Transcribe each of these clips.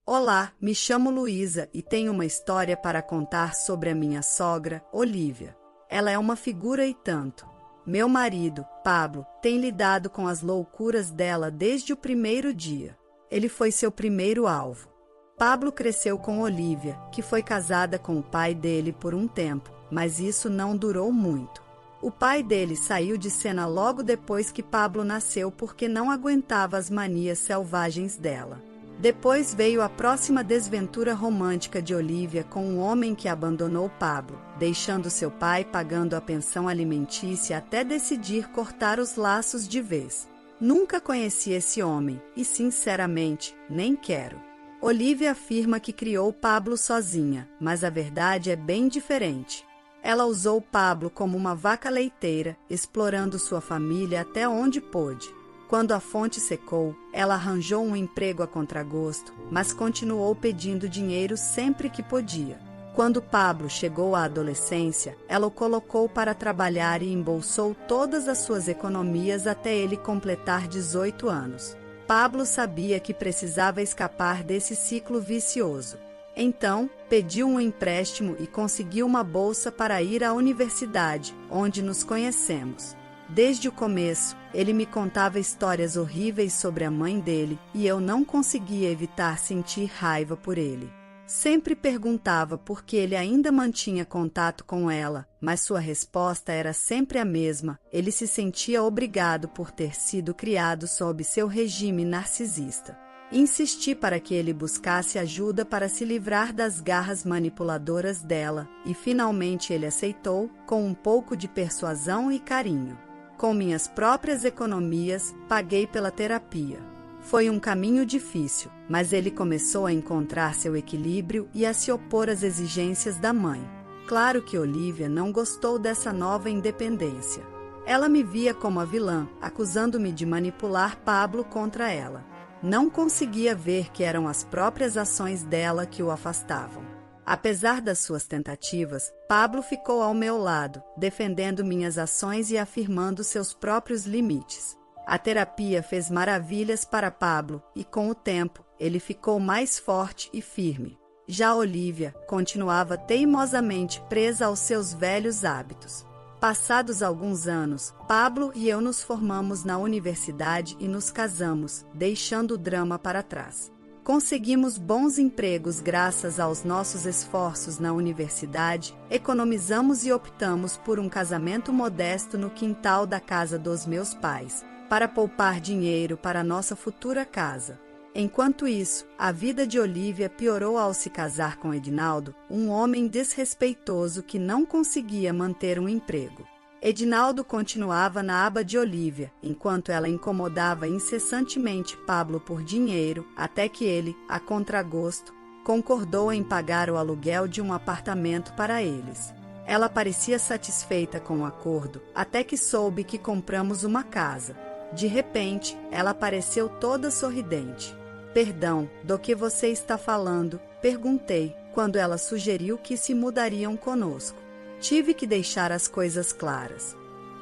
Olá, me chamo Luísa e tenho uma história para contar sobre a minha sogra, Olívia. Ela é uma figura e tanto. Meu marido, Pablo, tem lidado com as loucuras dela desde o primeiro dia. Ele foi seu primeiro alvo. Pablo cresceu com Olívia, que foi casada com o pai dele por um tempo, mas isso não durou muito. O pai dele saiu de cena logo depois que Pablo nasceu porque não aguentava as manias selvagens dela. Depois veio a próxima desventura romântica de Olívia com um homem que abandonou Pablo, deixando seu pai pagando a pensão alimentícia até decidir cortar os laços de vez. Nunca conheci esse homem e, sinceramente, nem quero. Olívia afirma que criou Pablo sozinha, mas a verdade é bem diferente. Ela usou Pablo como uma vaca leiteira, explorando sua família até onde pôde. Quando a fonte secou, ela arranjou um emprego a contragosto, mas continuou pedindo dinheiro sempre que podia. Quando Pablo chegou à adolescência, ela o colocou para trabalhar e embolsou todas as suas economias até ele completar 18 anos. Pablo sabia que precisava escapar desse ciclo vicioso. Então, pediu um empréstimo e conseguiu uma bolsa para ir à universidade, onde nos conhecemos. Desde o começo, ele me contava histórias horríveis sobre a mãe dele e eu não conseguia evitar sentir raiva por ele. Sempre perguntava por que ele ainda mantinha contato com ela, mas sua resposta era sempre a mesma: ele se sentia obrigado por ter sido criado sob seu regime narcisista. Insisti para que ele buscasse ajuda para se livrar das garras manipuladoras dela, e finalmente ele aceitou, com um pouco de persuasão e carinho. Com minhas próprias economias, paguei pela terapia. Foi um caminho difícil, mas ele começou a encontrar seu equilíbrio e a se opor às exigências da mãe. Claro que Olívia não gostou dessa nova independência. Ela me via como a vilã, acusando-me de manipular Pablo contra ela. Não conseguia ver que eram as próprias ações dela que o afastavam. Apesar das suas tentativas, Pablo ficou ao meu lado, defendendo minhas ações e afirmando seus próprios limites. A terapia fez maravilhas para Pablo e, com o tempo, ele ficou mais forte e firme. Já Olívia continuava teimosamente presa aos seus velhos hábitos. Passados alguns anos, Pablo e eu nos formamos na universidade e nos casamos, deixando o drama para trás. Conseguimos bons empregos graças aos nossos esforços na universidade, economizamos e optamos por um casamento modesto no quintal da casa dos meus pais, para poupar dinheiro para nossa futura casa. Enquanto isso, a vida de Olívia piorou ao se casar com Edinaldo, um homem desrespeitoso que não conseguia manter um emprego. Edinaldo continuava na aba de Olívia, enquanto ela incomodava incessantemente Pablo por dinheiro, até que ele, a contragosto, concordou em pagar o aluguel de um apartamento para eles. Ela parecia satisfeita com o acordo, até que soube que compramos uma casa. De repente, ela apareceu toda sorridente. "Perdão, do que você está falando?", perguntei, quando ela sugeriu que se mudariam conosco. Tive que deixar as coisas claras.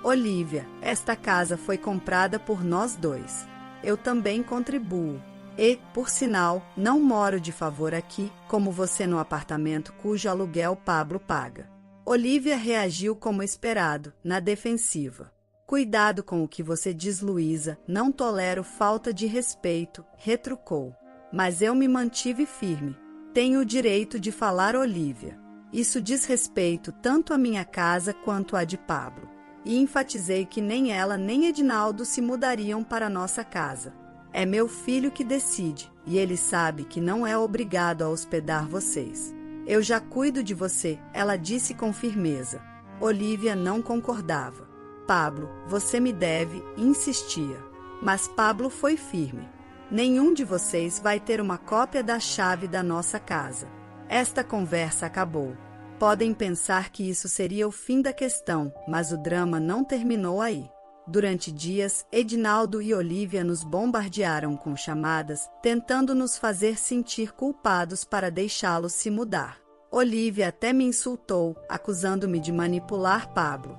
"Olívia, esta casa foi comprada por nós dois. Eu também contribuo. E, por sinal, não moro de favor aqui, como você no apartamento cujo aluguel Pablo paga." Olívia reagiu como esperado, na defensiva. "Cuidado com o que você diz, Luísa, não tolero falta de respeito", retrucou. Mas eu me mantive firme. "Tenho o direito de falar, Olívia. Isso diz respeito tanto à minha casa quanto à de Pablo." E enfatizei que nem ela nem Edinaldo se mudariam para nossa casa. "É meu filho que decide, e ele sabe que não é obrigado a hospedar vocês. Eu já cuido de você", ela disse com firmeza. Olívia não concordava. "Pablo, você me deve", insistia. Mas Pablo foi firme. "Nenhum de vocês vai ter uma cópia da chave da nossa casa." Esta conversa acabou. Podem pensar que isso seria o fim da questão, mas o drama não terminou aí. Durante dias, Edinaldo e Olívia nos bombardearam com chamadas, tentando nos fazer sentir culpados para deixá-los se mudar. Olívia até me insultou, acusando-me de manipular Pablo.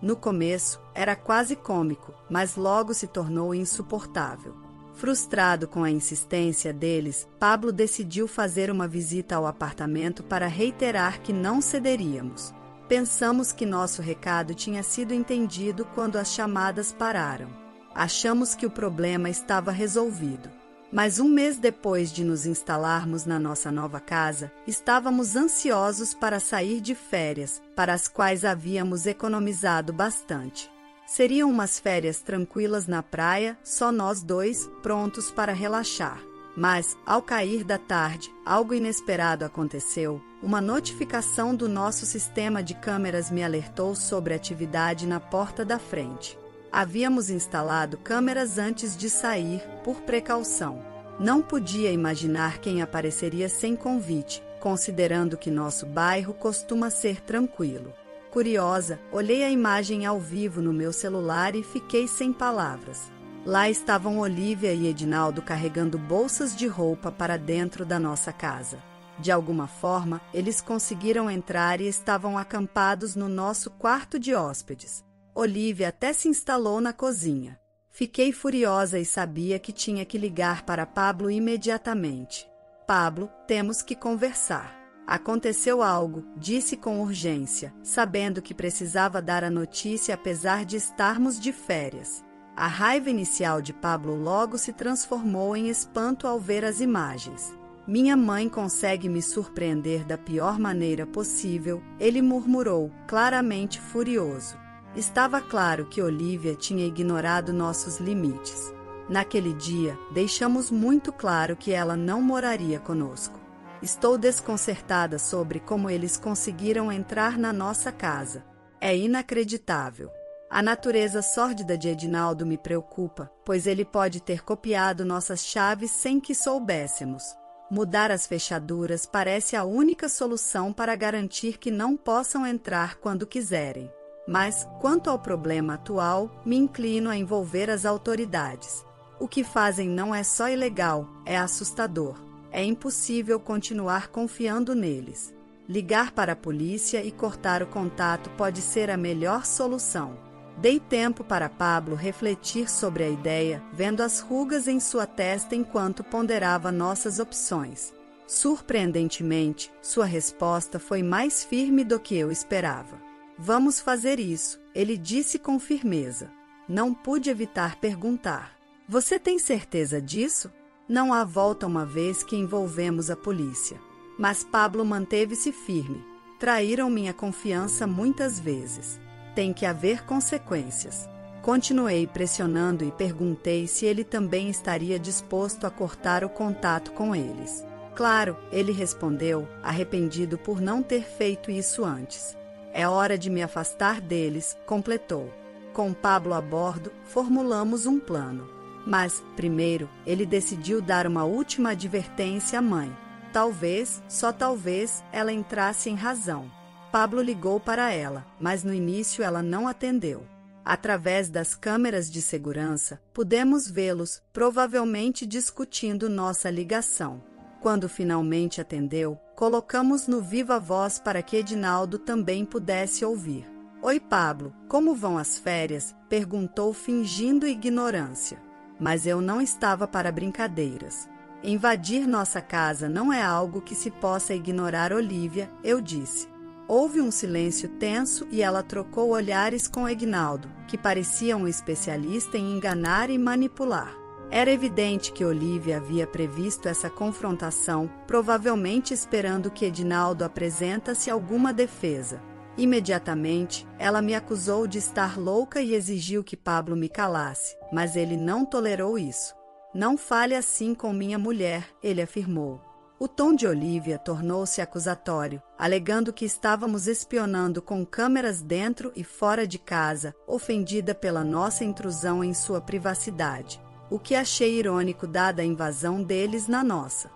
No começo, era quase cômico, mas logo se tornou insuportável. Frustrado com a insistência deles, Pablo decidiu fazer uma visita ao apartamento para reiterar que não cederíamos. Pensamos que nosso recado tinha sido entendido quando as chamadas pararam. Achamos que o problema estava resolvido. Mas um mês depois de nos instalarmos na nossa nova casa, estávamos ansiosos para sair de férias, para as quais havíamos economizado bastante. Seriam umas férias tranquilas na praia, só nós dois, prontos para relaxar. Mas, ao cair da tarde, algo inesperado aconteceu. Uma notificação do nosso sistema de câmeras me alertou sobre atividade na porta da frente. Havíamos instalado câmeras antes de sair, por precaução. Não podia imaginar quem apareceria sem convite, considerando que nosso bairro costuma ser tranquilo. Curiosa, olhei a imagem ao vivo no meu celular e fiquei sem palavras. Lá estavam Olívia e Edinaldo carregando bolsas de roupa para dentro da nossa casa. De alguma forma, eles conseguiram entrar e estavam acampados no nosso quarto de hóspedes. Olívia até se instalou na cozinha. Fiquei furiosa e sabia que tinha que ligar para Pablo imediatamente. Pablo, temos que conversar. Aconteceu algo, disse com urgência, sabendo que precisava dar a notícia apesar de estarmos de férias. A raiva inicial de Pablo logo se transformou em espanto ao ver as imagens. Minha mãe consegue me surpreender da pior maneira possível, ele murmurou, claramente furioso. Estava claro que Olívia tinha ignorado nossos limites. Naquele dia, deixamos muito claro que ela não moraria conosco. Estou desconcertada sobre como eles conseguiram entrar na nossa casa. É inacreditável. A natureza sórdida de Edinaldo me preocupa, pois ele pode ter copiado nossas chaves sem que soubéssemos. Mudar as fechaduras parece a única solução para garantir que não possam entrar quando quiserem. Mas, quanto ao problema atual, me inclino a envolver as autoridades. O que fazem não é só ilegal, é assustador. É impossível continuar confiando neles. Ligar para a polícia e cortar o contato pode ser a melhor solução. Dei tempo para Pablo refletir sobre a ideia, vendo as rugas em sua testa enquanto ponderava nossas opções. Surpreendentemente, sua resposta foi mais firme do que eu esperava. Vamos fazer isso, ele disse com firmeza. Não pude evitar perguntar. Você tem certeza disso? Não há volta uma vez que envolvemos a polícia. Mas Pablo manteve-se firme. Traíram minha confiança muitas vezes. Tem que haver consequências. Continuei pressionando e perguntei se ele também estaria disposto a cortar o contato com eles. Claro, ele respondeu, arrependido por não ter feito isso antes. É hora de me afastar deles, completou. Com Pablo a bordo, formulamos um plano. Mas, primeiro, ele decidiu dar uma última advertência à mãe. Talvez, só talvez, ela entrasse em razão. Pablo ligou para ela, mas no início ela não atendeu. Através das câmeras de segurança, pudemos vê-los, provavelmente discutindo nossa ligação. Quando finalmente atendeu, colocamos no viva voz para que Edinaldo também pudesse ouvir. Oi, Pablo, como vão as férias? Perguntou fingindo ignorância. Mas eu não estava para brincadeiras. Invadir nossa casa não é algo que se possa ignorar, Olívia, eu disse. Houve um silêncio tenso e ela trocou olhares com Edinaldo, que parecia um especialista em enganar e manipular. Era evidente que Olívia havia previsto essa confrontação, provavelmente esperando que Edinaldo apresentasse alguma defesa. Imediatamente, ela me acusou de estar louca e exigiu que Pablo me calasse, mas ele não tolerou isso. Não fale assim com minha mulher, ele afirmou. O tom de Olívia tornou-se acusatório, alegando que estávamos espionando com câmeras dentro e fora de casa, ofendida pela nossa intrusão em sua privacidade. O que achei irônico dada a invasão deles na nossa.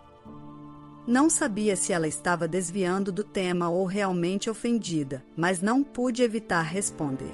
Não sabia se ela estava desviando do tema ou realmente ofendida, mas não pude evitar responder.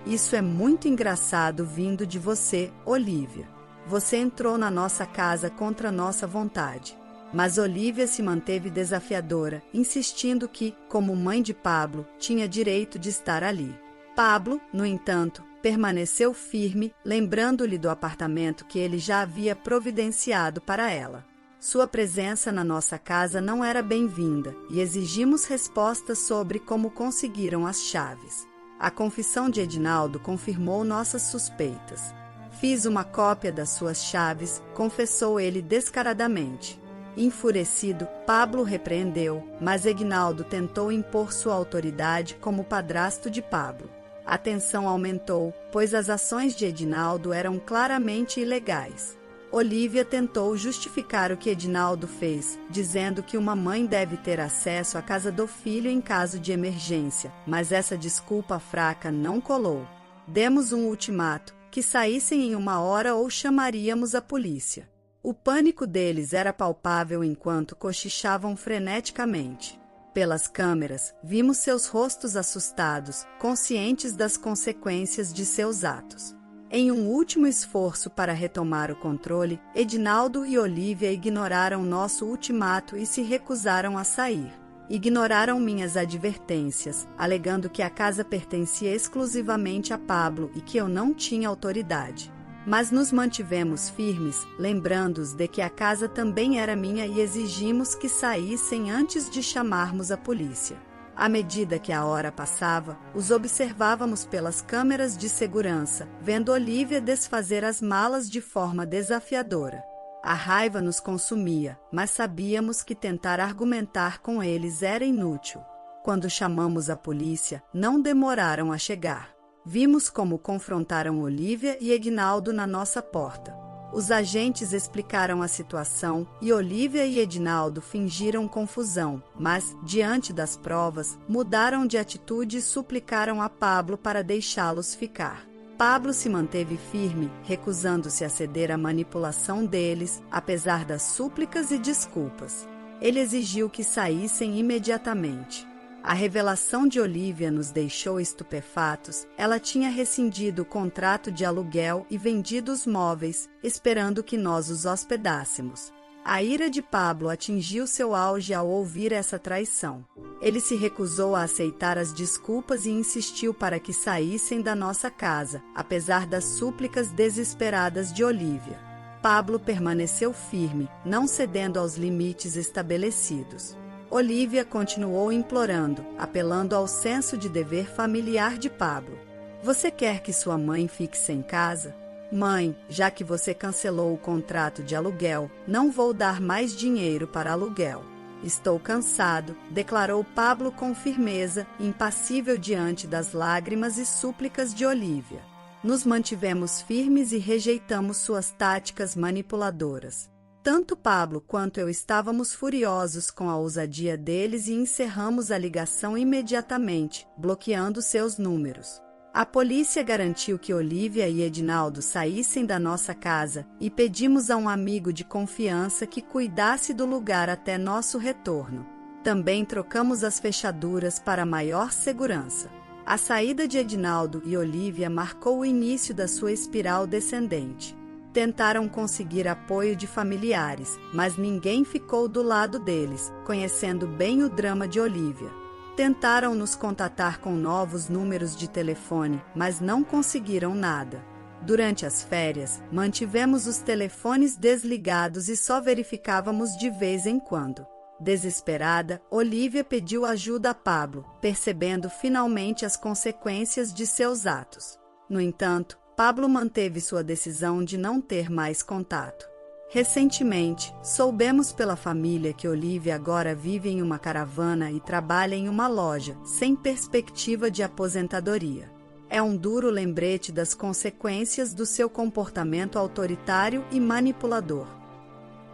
Isso é muito engraçado vindo de você, Olívia. Você entrou na nossa casa contra nossa vontade. Mas Olívia se manteve desafiadora, insistindo que, como mãe de Pablo, tinha direito de estar ali. Pablo, no entanto, permaneceu firme, lembrando-lhe do apartamento que ele já havia providenciado para ela. Sua presença na nossa casa não era bem-vinda e exigimos respostas sobre como conseguiram as chaves. A confissão de Edinaldo confirmou nossas suspeitas. Fiz uma cópia das suas chaves, confessou ele descaradamente. Enfurecido, Pablo repreendeu, mas Edinaldo tentou impor sua autoridade como padrasto de Pablo. A tensão aumentou, pois as ações de Edinaldo eram claramente ilegais. Olívia tentou justificar o que Edinaldo fez, dizendo que uma mãe deve ter acesso à casa do filho em caso de emergência, mas essa desculpa fraca não colou. Demos um ultimato, que saíssem em 1 hora ou chamaríamos a polícia. O pânico deles era palpável enquanto cochichavam freneticamente. Pelas câmeras, vimos seus rostos assustados, conscientes das consequências de seus atos. Em um último esforço para retomar o controle, Edinaldo e Olívia ignoraram nosso ultimato e se recusaram a sair. Ignoraram minhas advertências, alegando que a casa pertencia exclusivamente a Pablo e que eu não tinha autoridade. Mas nos mantivemos firmes, lembrando-os de que a casa também era minha e exigimos que saíssem antes de chamarmos a polícia. À medida que a hora passava, os observávamos pelas câmeras de segurança, vendo Olívia desfazer as malas de forma desafiadora. A raiva nos consumia, mas sabíamos que tentar argumentar com eles era inútil. Quando chamamos a polícia, não demoraram a chegar. Vimos como confrontaram Olívia e Edinaldo na nossa porta. Os agentes explicaram a situação e Olívia e Edinaldo fingiram confusão, mas, diante das provas, mudaram de atitude e suplicaram a Pablo para deixá-los ficar. Pablo se manteve firme, recusando-se a ceder à manipulação deles, apesar das súplicas e desculpas. Ele exigiu que saíssem imediatamente. A revelação de Olívia nos deixou estupefatos. Ela tinha rescindido o contrato de aluguel e vendido os móveis, esperando que nós os hospedássemos. A ira de Pablo atingiu seu auge ao ouvir essa traição. Ele se recusou a aceitar as desculpas e insistiu para que saíssem da nossa casa, apesar das súplicas desesperadas de Olívia. Pablo permaneceu firme, não cedendo aos limites estabelecidos. Olívia continuou implorando, apelando ao senso de dever familiar de Pablo. Você quer que sua mãe fique sem casa? Mãe, já que você cancelou o contrato de aluguel, não vou dar mais dinheiro para aluguel. Estou cansado, declarou Pablo com firmeza, impassível diante das lágrimas e súplicas de Olívia. Nos mantivemos firmes e rejeitamos suas táticas manipuladoras. Tanto Pablo quanto eu estávamos furiosos com a ousadia deles e encerramos a ligação imediatamente, bloqueando seus números. A polícia garantiu que Olívia e Edinaldo saíssem da nossa casa e pedimos a um amigo de confiança que cuidasse do lugar até nosso retorno. Também trocamos as fechaduras para maior segurança. A saída de Edinaldo e Olívia marcou o início da sua espiral descendente. Tentaram conseguir apoio de familiares, mas ninguém ficou do lado deles, conhecendo bem o drama de Olívia. Tentaram nos contatar com novos números de telefone, mas não conseguiram nada. Durante as férias, mantivemos os telefones desligados e só verificávamos de vez em quando. Desesperada, Olívia pediu ajuda a Pablo, percebendo finalmente as consequências de seus atos. No entanto, Pablo manteve sua decisão de não ter mais contato. Recentemente, soubemos pela família que Olívia agora vive em uma caravana e trabalha em uma loja, sem perspectiva de aposentadoria. É um duro lembrete das consequências do seu comportamento autoritário e manipulador.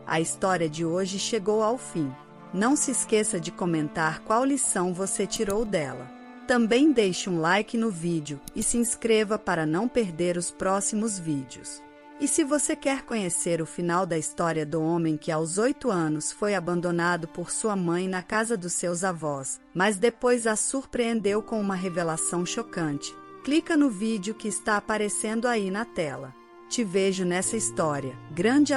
A história de hoje chegou ao fim. Não se esqueça de comentar qual lição você tirou dela. Também deixe um like no vídeo e se inscreva para não perder os próximos vídeos. E se você quer conhecer o final da história do homem que aos 8 anos foi abandonado por sua mãe na casa dos seus avós, mas depois a surpreendeu com uma revelação chocante, clica no vídeo que está aparecendo aí na tela. Te vejo nessa história. Grande